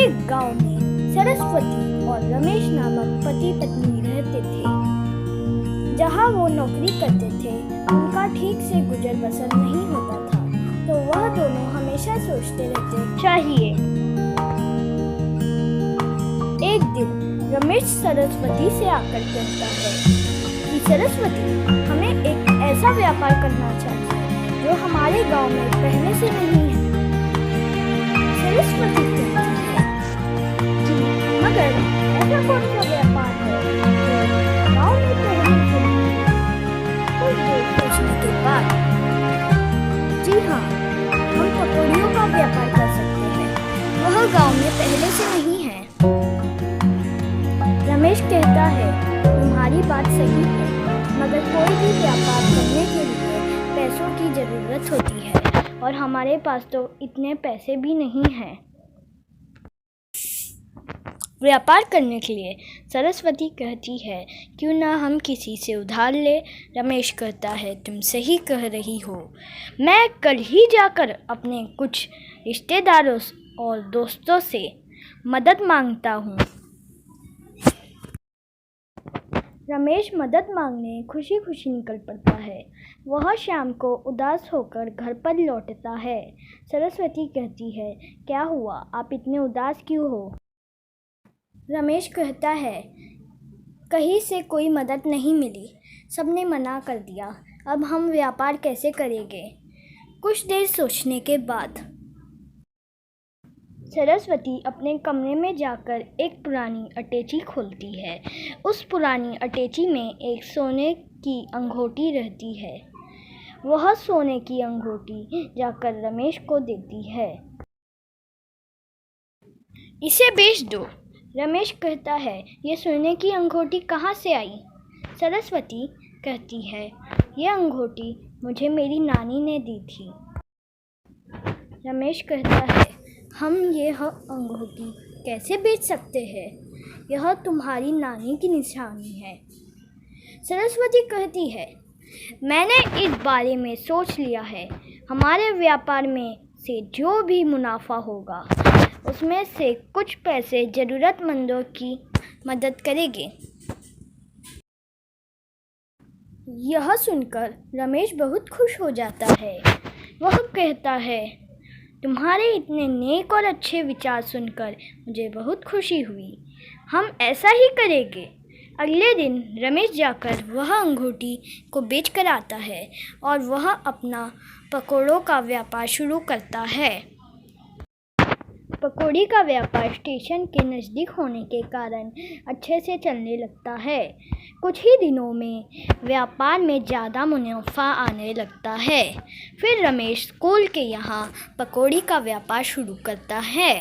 एक गांव में सरस्वती और रमेश नामक पति पत्नी रहते थे। जहां वो नौकरी करते थे उनका ठीक से गुजर बसर नहीं होता था, तो वह दोनों हमेशा सोचते रहते चाहिए। एक दिन रमेश सरस्वती से आकर कहता है कि सरस्वती, हमें एक ऐसा व्यापार करना चाहिए जो हमारे गांव में पहले से नहीं है। सरस्वती कहती है कि मगर ऐसा कौन सा व्यापार है जो गांव में पहले से नहीं है? कुछ देर सोचने के बाद, जी हाँ, हम पकौड़ियों का व्यापार कर सकते हैं, वह गांव में पहले से नहीं है। रमेश कहता है तुम्हारी बात सही है, मगर कोई भी व्यापार करने के लिए पैसों की जरूरत होती है और हमारे पास तो इतने पैसे भी नहीं हैं। व्यापार करने के लिए सरस्वती कहती है क्यों ना हम किसी से उधार ले। रमेश कहता है तुम सही कह रही हो, मैं कल ही जाकर अपने कुछ रिश्तेदारों और दोस्तों से मदद मांगता हूँ। रमेश मदद मांगने खुशी खुशी निकल पड़ता है। वह शाम को उदास होकर घर पर लौटता है। सरस्वती कहती है क्या हुआ, आप इतने उदास क्यों हो? रमेश कहता है कहीं से कोई मदद नहीं मिली, सबने मना कर दिया, अब हम व्यापार कैसे करेंगे? कुछ देर सोचने के बाद सरस्वती अपने कमरे में जाकर एक पुरानी अटैची खोलती है। उस पुरानी अटैची में एक सोने की अंगूठी रहती है। वह सोने की अंगूठी जाकर रमेश को देती है। इसे बेच दो। रमेश कहता है ये सोने की अंगूठी कहाँ से आई? सरस्वती कहती है यह अंगूठी मुझे मेरी नानी ने दी थी। रमेश कहता है हम यह अंगूठी कैसे बेच सकते हैं? यह तुम्हारी नानी की निशानी है। सरस्वती कहती है मैंने इस बारे में सोच लिया है, हमारे व्यापार में से जो भी मुनाफा होगा उसमें से कुछ पैसे ज़रूरतमंदों की मदद करेंगे। यह सुनकर रमेश बहुत खुश हो जाता है। वह कहता है तुम्हारे इतने नेक और अच्छे विचार सुनकर मुझे बहुत खुशी हुई, हम ऐसा ही करेंगे। अगले दिन रमेश जाकर वह अंगूठी को बेच कर आता है और वह अपना पकौड़ों का व्यापार शुरू करता है। पकौड़ी का व्यापार स्टेशन के नज़दीक होने के कारण अच्छे से चलने लगता है। कुछ ही दिनों में व्यापार में ज़्यादा मुनाफा आने लगता है। फिर रमेश स्कूल के यहाँ पकौड़ी का व्यापार शुरू करता है।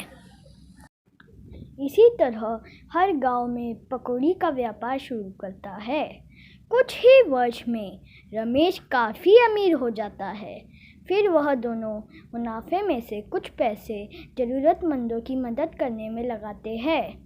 इसी तरह हर गांव में पकौड़ी का व्यापार शुरू करता है। कुछ ही वर्ष में रमेश काफ़ी अमीर हो जाता है। फिर वह दोनों मुनाफे में से कुछ पैसे ज़रूरतमंदों की मदद करने में लगाते हैं।